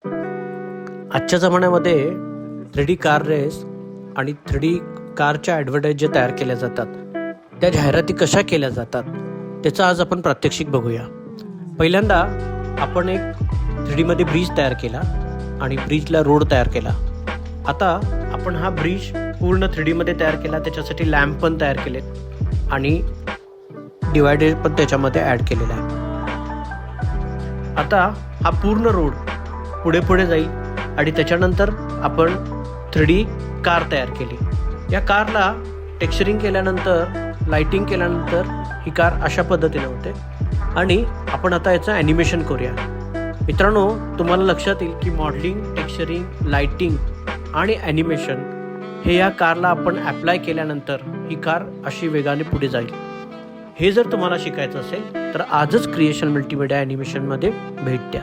आजच्या जमान्यामध्ये 3D car race आणि 3D कारच्या ॲडव्हर्टाईज जे तयार केल्या जातात, त्या जाहिराती कशा केल्या जातात त्याचं आज आपण प्रात्यक्षिक बघूया. पहिल्यांदा आपण एक 3Dमध्ये ब्रिज तयार केला आणि ब्रिजला रोड तयार केला. आता आपण हा ब्रिज पूर्ण 3Dमध्ये तयार केला, त्याच्यासाठी लॅम्प पण तयार केलेत आणि डिवायडर पण त्याच्यामध्ये ॲड केलेला आहे. आता हा पूर्ण रोड पुढे पुढे जाईल आणि त्याच्यानंतर आपण 3D कार तयार केली. या कारला टेक्स्चरिंग केल्यानंतर, लाइटिंग केल्यानंतर ही कार अशा पद्धतीने होते आणि आपण आता याचं ॲनिमेशन करूया. मित्रांनो, तुम्हाला लक्षात येईल की मॉडेलिंग, टेक्स्चरिंग, लाइटिंग आणि ॲनिमेशन हे या कारला आपण ॲप्लाय केल्यानंतर ही कार अशी वेगाने पुढे जाईल. हे जर तुम्हाला शिकायचं असेल तर आजच क्रिएशन मल्टीमीडिया ॲनिमेशनमध्ये भेट द्या.